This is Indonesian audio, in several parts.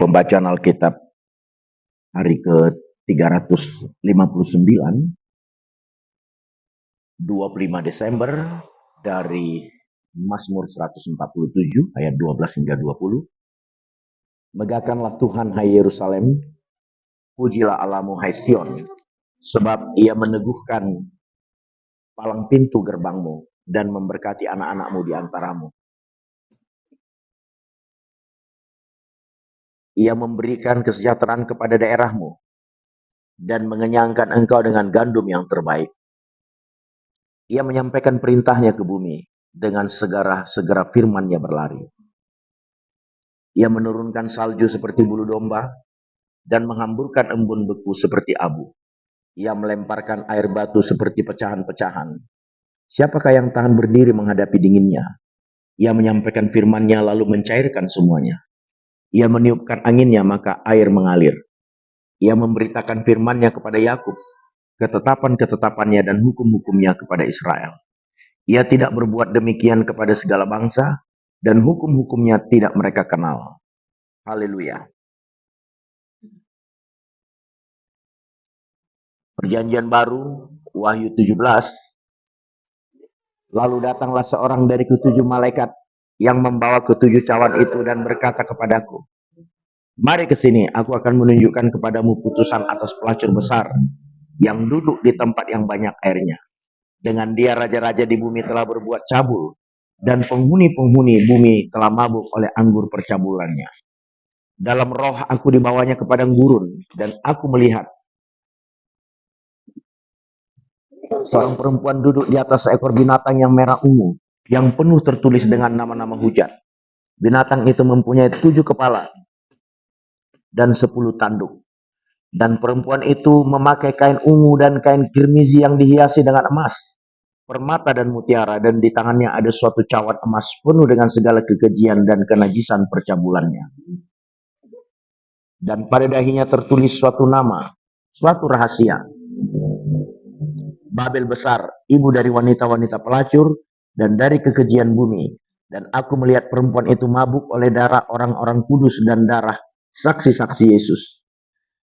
Pembacaan Alkitab hari ke-359, 25 Desember dari Mazmur 147 ayat 12 hingga 20. Megahkanlah Tuhan hai Yerusalem, pujilah Allahmu hai Sion, sebab ia meneguhkan palang pintu gerbangmu dan memberkati anak-anakmu di antaramu. Ia memberikan kesejahteraan kepada daerahmu dan mengenyangkan engkau dengan gandum yang terbaik. Ia menyampaikan perintahnya ke bumi, dengan segera firman-Nya berlari. Ia menurunkan salju seperti bulu domba dan menghamburkan embun beku seperti abu. Ia melemparkan air batu seperti pecahan-pecahan. Siapakah yang tahan berdiri menghadapi dinginnya? Ia menyampaikan firman-Nya lalu mencairkan semuanya. Ia meniupkan anginnya maka air mengalir. Ia memberitakan firman-Nya kepada Yakub, ketetapan-ketetapannya dan hukum-hukumnya kepada Israel. Ia tidak berbuat demikian kepada segala bangsa, dan hukum-hukumnya tidak mereka kenal. Haleluya. Perjanjian baru, Wahyu 17. Lalu datanglah seorang dari ketujuh malaikat yang membawa ketujuh cawan itu dan berkata kepadaku, mari ke sini, aku akan menunjukkan kepadamu putusan atas pelacur besar yang duduk di tempat yang banyak airnya. Dengan dia raja-raja di bumi telah berbuat cabul, dan penghuni-penghuni bumi telah mabuk oleh anggur percabulannya. Dalam roh aku dibawanya ke padang gurun, dan aku melihat seorang perempuan duduk di atas seekor binatang yang merah ungu, yang penuh tertulis dengan nama-nama hujat. Binatang itu mempunyai 7 kepala dan 10 tanduk. Dan perempuan itu memakai kain ungu dan kain kirmizi yang dihiasi dengan emas, permata dan mutiara, dan di tangannya ada suatu cawan emas penuh dengan segala kekejian dan kenajisan percabulannya. Dan pada dahinya tertulis suatu nama, suatu rahasia. Babel besar, ibu dari wanita-wanita pelacur dan dari kekejian bumi. Dan aku melihat perempuan itu mabuk oleh darah orang-orang kudus dan darah saksi-saksi Yesus.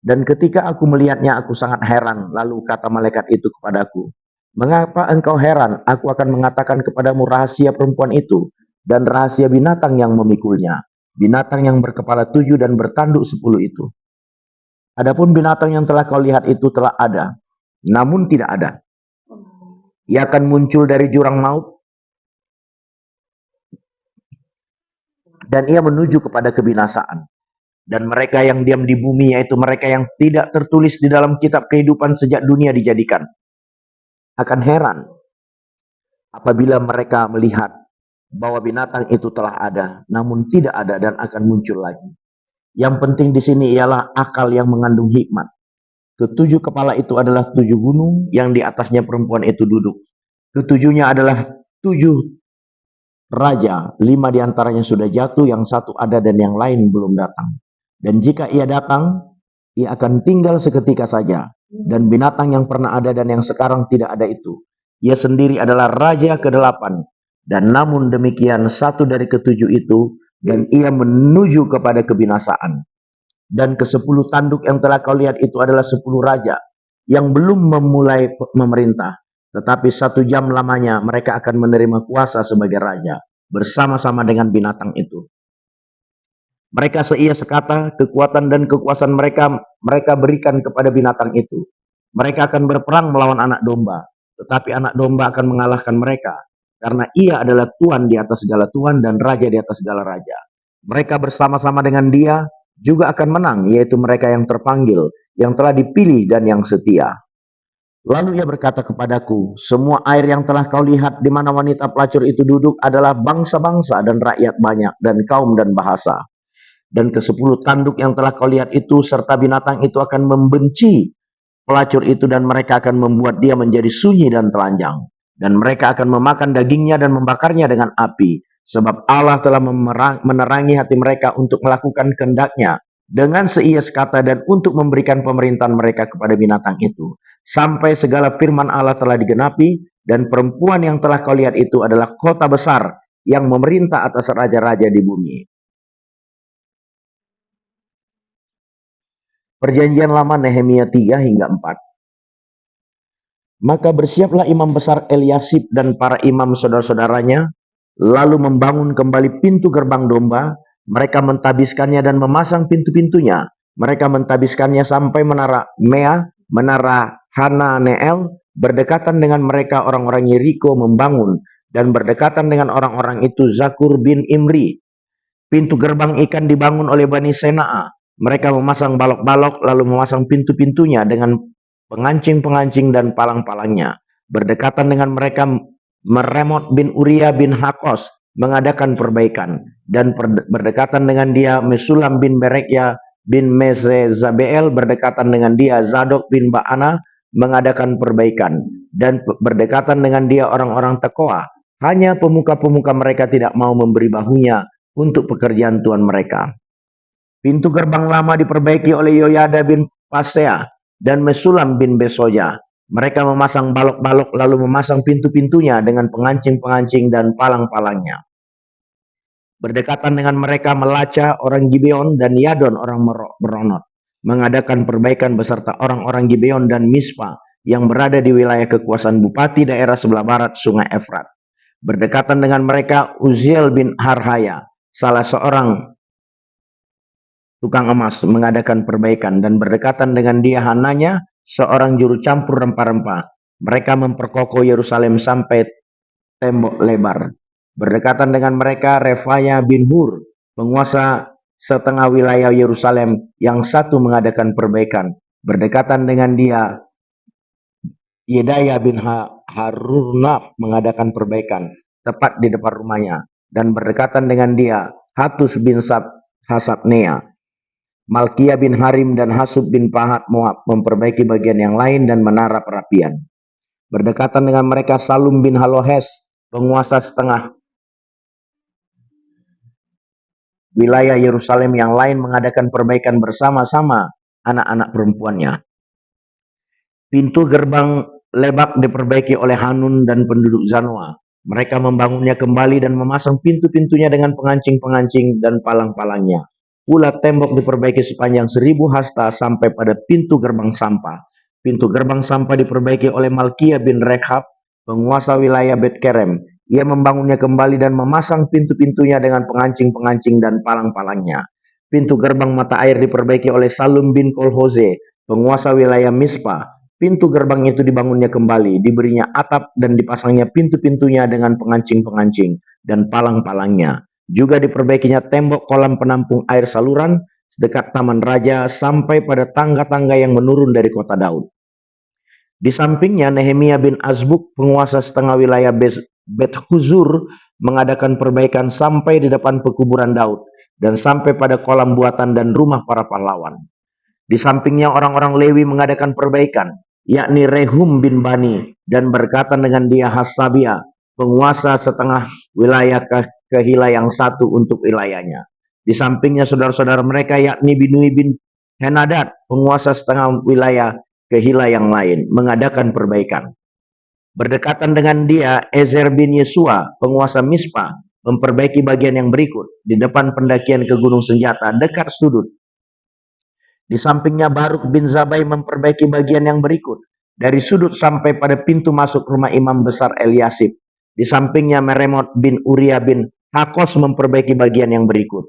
Dan ketika aku melihatnya, aku sangat heran. Lalu kata malaikat itu kepadaku, mengapa engkau heran? Aku akan mengatakan kepadamu rahasia perempuan itu dan rahasia binatang yang memikulnya. Binatang yang berkepala 7 dan bertanduk 10 itu. Adapun binatang yang telah kau lihat itu telah ada, namun tidak ada. Ia akan muncul dari jurang maut, dan ia menuju kepada kebinasaan. Dan mereka yang diam di bumi, yaitu mereka yang tidak tertulis di dalam kitab kehidupan sejak dunia dijadikan, akan heran apabila mereka melihat bahwa binatang itu telah ada, namun tidak ada dan akan muncul lagi. Yang penting di sini ialah akal yang mengandung hikmat. Ketujuh kepala itu adalah 7 gunung yang di atasnya perempuan itu duduk. Ketujuhnya adalah 7 raja, 5 diantaranya sudah jatuh, yang satu ada dan yang lain belum datang. Dan jika ia datang, ia akan tinggal seketika saja. Dan binatang yang pernah ada dan yang sekarang tidak ada itu, ia sendiri adalah raja ke-8. Dan namun demikian satu dari ketujuh itu, dan ia menuju kepada kebinasaan. Dan ke-10 tanduk yang telah kau lihat itu adalah 10 raja yang belum memulai memerintah. Tetapi 1 jam lamanya mereka akan menerima kuasa sebagai raja bersama-sama dengan binatang itu. Mereka seia sekata, kekuatan dan kekuasaan mereka berikan kepada binatang itu. Mereka akan berperang melawan anak domba, tetapi anak domba akan mengalahkan mereka, karena ia adalah Tuhan di atas segala Tuhan dan Raja di atas segala raja. Mereka bersama-sama dengan dia juga akan menang, yaitu mereka yang terpanggil, yang telah dipilih dan yang setia. Lalu ia berkata kepadaku, semua air yang telah kau lihat di mana wanita pelacur itu duduk adalah bangsa-bangsa dan rakyat banyak dan kaum dan bahasa. Dan ke-10 tanduk yang telah kau lihat itu serta binatang itu akan membenci pelacur itu, dan mereka akan membuat dia menjadi sunyi dan telanjang. Dan mereka akan memakan dagingnya dan membakarnya dengan api. Sebab Allah telah menerangi hati mereka untuk melakukan kehendaknya dengan seia sekata dan untuk memberikan pemerintahan mereka kepada binatang itu. Sampai segala firman Allah telah digenapi, dan perempuan yang telah kau lihat itu adalah kota besar yang memerintah atas raja-raja di bumi. Perjanjian Lama Nehemia 3 hingga 4. Maka bersiaplah imam besar Eliasib dan para imam saudara-saudaranya, lalu membangun kembali pintu gerbang domba. Mereka mentabiskannya dan memasang pintu-pintunya. Mereka mentabiskannya sampai menara Mea, menara Hananeel, berdekatan dengan mereka orang-orang Yeriko membangun, dan berdekatan dengan orang-orang itu Zakur bin Imri. Pintu gerbang ikan dibangun oleh Bani Sena'a. Mereka memasang balok-balok lalu memasang pintu-pintunya dengan pengancing-pengancing dan palang-palangnya. Berdekatan dengan mereka Meremot bin Uria bin Hakos mengadakan perbaikan. Dan berdekatan dengan dia Mesulam bin Berekya bin Mezezabeel, berdekatan dengan dia Zadok bin Ba'ana mengadakan perbaikan. Dan berdekatan dengan dia orang-orang Tekoa. Hanya pemuka-pemuka mereka tidak mau memberi bahunya untuk pekerjaan Tuhan mereka. Pintu gerbang lama diperbaiki oleh Yoyada bin Pasea dan Mesulam bin Besoja. Mereka memasang balok-balok lalu memasang pintu-pintunya dengan pengancing-pengancing dan palang-palangnya. Berdekatan dengan mereka Melaca orang Gibeon dan Yadon orang Meronot mengadakan perbaikan beserta orang-orang Gibeon dan Mispa yang berada di wilayah kekuasaan bupati daerah sebelah barat sungai Efrat. Berdekatan dengan mereka Uziel bin Harhaya, salah seorang tukang emas, mengadakan perbaikan, dan berdekatan dengan dia Hananya, seorang juru campur rempah-rempah. Mereka memperkokoh Yerusalem sampai tembok lebar. Berdekatan dengan mereka Refaya bin Hur, penguasa setengah wilayah Yerusalem, yang satu mengadakan perbaikan. Berdekatan dengan dia Yedaya bin Harurnaf mengadakan perbaikan tepat di depan rumahnya. Dan berdekatan dengan dia Hatus bin Hasabnea, Malkia bin Harim dan Hasub bin Pahat Moab memperbaiki bagian yang lain dan menara perapian. Berdekatan dengan mereka Salum bin Halohes, penguasa setengah wilayah Yerusalem yang lain, mengadakan perbaikan bersama-sama anak-anak perempuannya. Pintu gerbang Lebak diperbaiki oleh Hanun dan penduduk Zanoa. Mereka membangunnya kembali dan memasang pintu-pintunya dengan pengancing-pengancing dan palang-palangnya. Pula tembok diperbaiki sepanjang 1000 hasta sampai pada pintu gerbang sampah. Pintu gerbang sampah diperbaiki oleh Malkia bin Rekhab, penguasa wilayah Bet-Kerem. Ia membangunnya kembali dan memasang pintu-pintunya dengan pengancing-pengancing dan palang-palangnya. Pintu gerbang mata air diperbaiki oleh Salum bin Kolhoze, penguasa wilayah Mispa. Pintu gerbang itu dibangunnya kembali, diberinya atap dan dipasangnya pintu-pintunya dengan pengancing-pengancing dan palang-palangnya. Juga diperbaikinya tembok kolam penampung air saluran dekat Taman Raja sampai pada tangga-tangga yang menurun dari kota Daud. Di sampingnya Nehemia bin Azbuk, penguasa setengah wilayah Bet Huzur, mengadakan perbaikan sampai di depan pekuburan Daud dan sampai pada kolam buatan dan rumah para pahlawan. Di sampingnya orang-orang Lewi mengadakan perbaikan, yakni Rehum bin Bani, dan berkatan dengan dia Hasabia, penguasa setengah wilayah Kehila yang satu untuk wilayahnya. Di sampingnya saudara-saudara mereka yakni Binui bin Henadad, penguasa setengah wilayah Kehila yang lain, mengadakan perbaikan. Berdekatan dengan dia Ezer bin Yesua, penguasa Mispa, memperbaiki bagian yang berikut di depan pendakian ke Gunung Senjata dekat sudut. Di sampingnya Baruk bin Zabai memperbaiki bagian yang berikut dari sudut sampai pada pintu masuk rumah imam besar Eliasib. Di sampingnya Meremot bin Uria bin Hakos memperbaiki bagian yang berikut.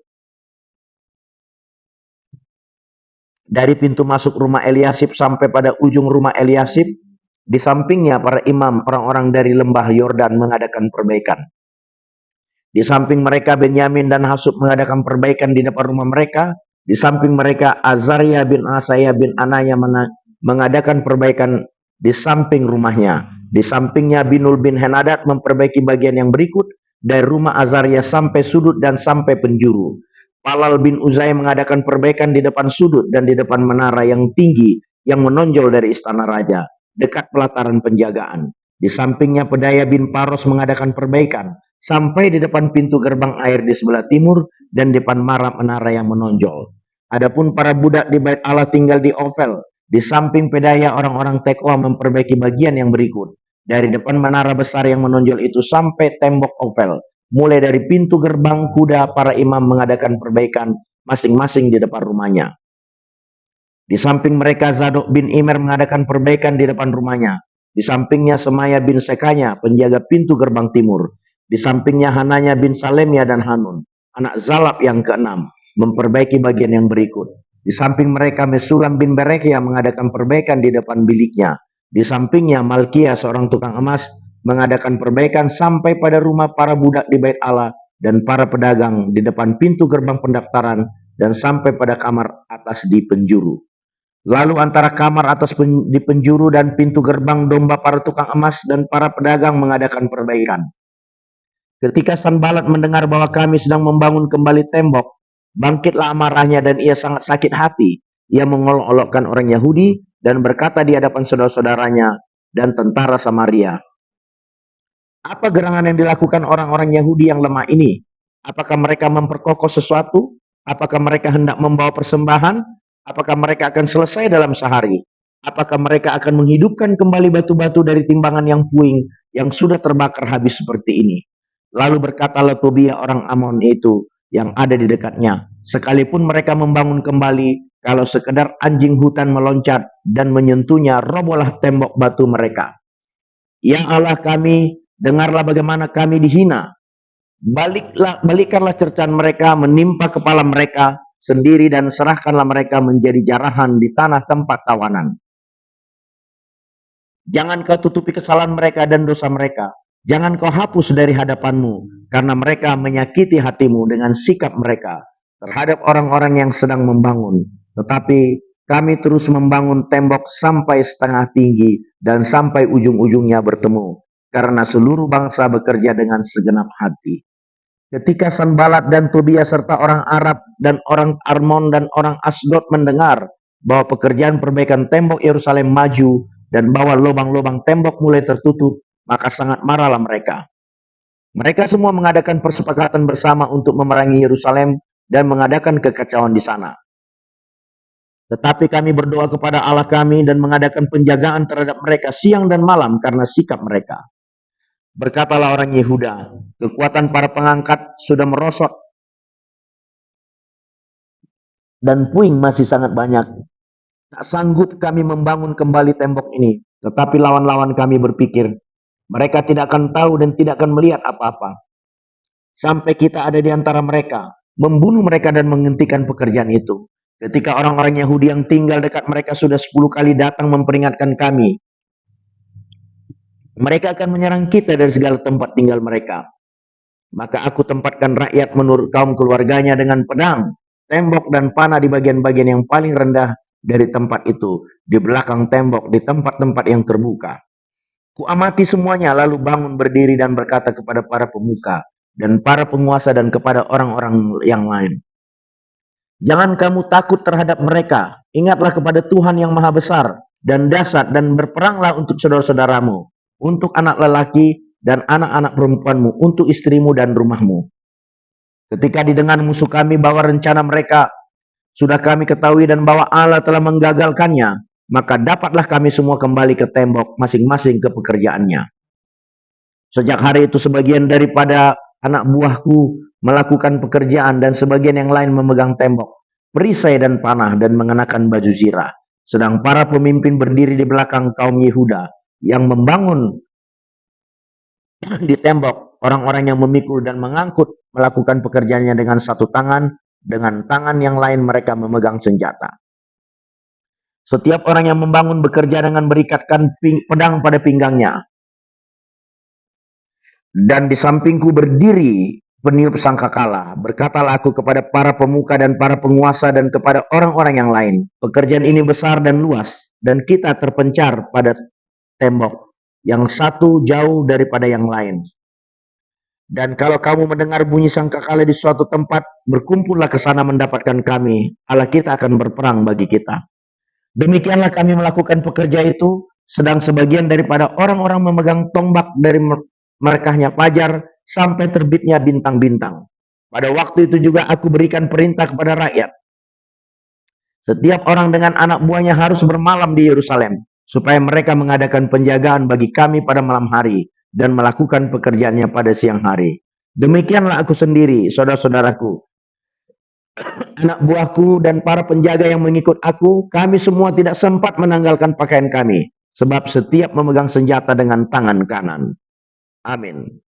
Dari pintu masuk rumah Eliasib sampai pada ujung rumah Eliasib, di sampingnya para imam orang-orang dari lembah Yordan mengadakan perbaikan. Di samping mereka Benyamin dan Hasub mengadakan perbaikan di depan rumah mereka. Di samping mereka Azaria bin Asaya bin Anaya mengadakan perbaikan di samping rumahnya. Di sampingnya Binul bin Henadad memperbaiki bagian yang berikut dari rumah Azaria sampai sudut dan sampai penjuru. Palal bin Uzai mengadakan perbaikan di depan sudut dan di depan menara yang tinggi yang menonjol dari istana raja, dekat pelataran penjagaan. Di sampingnya Pedaya bin Paros mengadakan perbaikan sampai di depan pintu gerbang air di sebelah timur dan depan menara yang menonjol. Adapun para budak di Bait Allah tinggal di Ofel. Di samping Pedaya orang-orang Tekoa memperbaiki bagian yang berikut. Dari depan menara besar yang menonjol itu sampai tembok Ofel. Mulai dari pintu gerbang kuda, para imam mengadakan perbaikan masing-masing di depan rumahnya. Di samping mereka Zadok bin Imer mengadakan perbaikan di depan rumahnya. Di sampingnya Semaya bin Sekanya, penjaga pintu gerbang timur. Di sampingnya Hananya bin Salemya dan Hanun, anak Zalab yang keenam, memperbaiki bagian yang berikut. Di samping mereka Mesulam bin Berekia mengadakan perbaikan di depan biliknya. Di sampingnya Malkia seorang tukang emas mengadakan perbaikan sampai pada rumah para budak di Bait Allah dan para pedagang di depan pintu gerbang pendaftaran dan sampai pada kamar atas di penjuru. Lalu antara kamar atas di penjuru dan pintu gerbang domba para tukang emas dan para pedagang mengadakan perbaikan. Ketika Sanbalat mendengar bahwa kami sedang membangun kembali tembok, bangkitlah amarahnya dan ia sangat sakit hati. Ia mengolok-olokkan orang Yahudi dan berkata di hadapan saudara-saudaranya dan tentara Samaria, apa gerangan yang dilakukan orang-orang Yahudi yang lemah ini? Apakah mereka memperkokoh sesuatu? Apakah mereka hendak membawa persembahan? Apakah mereka akan selesai dalam sehari? Apakah mereka akan menghidupkan kembali batu-batu dari timbangan yang puing yang sudah terbakar habis seperti ini? Lalu berkatalah Tobia orang Amon itu yang ada di dekatnya, sekalipun mereka membangun kembali, kalau sekedar anjing hutan meloncat dan menyentuhnya, robohlah tembok batu mereka. Ya Allah kami, dengarlah bagaimana kami dihina. Balikkanlah cercaan mereka menimpa kepala mereka sendiri dan serahkanlah mereka menjadi jarahan di tanah tempat tawanan. Jangan kau tutupi kesalahan mereka dan dosa mereka. Jangan kau hapus dari hadapanmu, karena mereka menyakiti hatimu dengan sikap mereka terhadap orang-orang yang sedang membangun. Tetapi kami terus membangun tembok sampai setengah tinggi dan sampai ujung-ujungnya bertemu, karena seluruh bangsa bekerja dengan segenap hati. Ketika Sanbalat dan Tobia serta orang Arab dan orang Armon dan orang Asdod mendengar bahwa pekerjaan perbaikan tembok Yerusalem maju dan bahwa lubang-lubang tembok mulai tertutup, maka sangat marahlah mereka. Mereka semua mengadakan persepakatan bersama untuk memerangi Yerusalem dan mengadakan kekacauan di sana. Tetapi kami berdoa kepada Allah kami dan mengadakan penjagaan terhadap mereka siang dan malam karena sikap mereka. Berkatalah orang Yehuda, kekuatan para pengangkat sudah merosot dan puing masih sangat banyak. Tak sanggup kami membangun kembali tembok ini. Tetapi lawan-lawan kami berpikir, mereka tidak akan tahu dan tidak akan melihat apa-apa. Sampai kita ada di antara mereka, membunuh mereka dan menghentikan pekerjaan itu. Ketika orang-orang Yahudi yang tinggal dekat mereka sudah 10 kali datang memperingatkan kami, mereka akan menyerang kita dari segala tempat tinggal mereka. Maka aku tempatkan rakyat menurut kaum keluarganya dengan pedang, tembok dan panah di bagian-bagian yang paling rendah dari tempat itu, di belakang tembok, di tempat-tempat yang terbuka. Kuamati semuanya lalu bangun berdiri dan berkata kepada para pemuka dan para penguasa dan kepada orang-orang yang lain. Jangan kamu takut terhadap mereka. Ingatlah kepada Tuhan yang maha besar dan dahsyat dan berperanglah untuk saudara-saudaramu, untuk anak lelaki dan anak-anak perempuanmu, untuk istrimu dan rumahmu. Ketika didengar musuh kami bahwa rencana mereka sudah kami ketahui dan bahwa Allah telah menggagalkannya, maka dapatlah kami semua kembali ke tembok masing-masing ke pekerjaannya. Sejak hari itu sebagian daripada anak buahku melakukan pekerjaan dan sebagian yang lain memegang tembok, perisai dan panah dan mengenakan baju zirah. Sedang para pemimpin berdiri di belakang kaum Yehuda yang membangun di tembok, orang-orang yang memikul dan mengangkut melakukan pekerjaannya dengan satu tangan, dengan tangan yang lain mereka memegang senjata. Setiap orang yang membangun bekerja dengan berikatkan pedang pada pinggangnya. Dan di sampingku berdiri peniup sangkakala. Berkatalah aku kepada para pemuka dan para penguasa dan kepada orang-orang yang lain. Pekerjaan ini besar dan luas, dan kita terpencar pada tembok yang satu jauh daripada yang lain. Dan kalau kamu mendengar bunyi sangkakala di suatu tempat, berkumpullah ke sana mendapatkan kami. Allah kita akan berperang bagi kita. Demikianlah kami melakukan pekerja itu, sedang sebagian daripada orang-orang memegang tombak dari merekahnya fajar sampai terbitnya bintang-bintang. Pada waktu itu juga aku berikan perintah kepada rakyat. Setiap orang dengan anak buahnya harus bermalam di Yerusalem, supaya mereka mengadakan penjagaan bagi kami pada malam hari dan melakukan pekerjaannya pada siang hari. Demikianlah aku sendiri, saudara-saudaraku, anak buahku dan para penjaga yang mengikut aku, kami semua tidak sempat menanggalkan pakaian kami, sebab setiap memegang senjata dengan tangan kanan. Amin.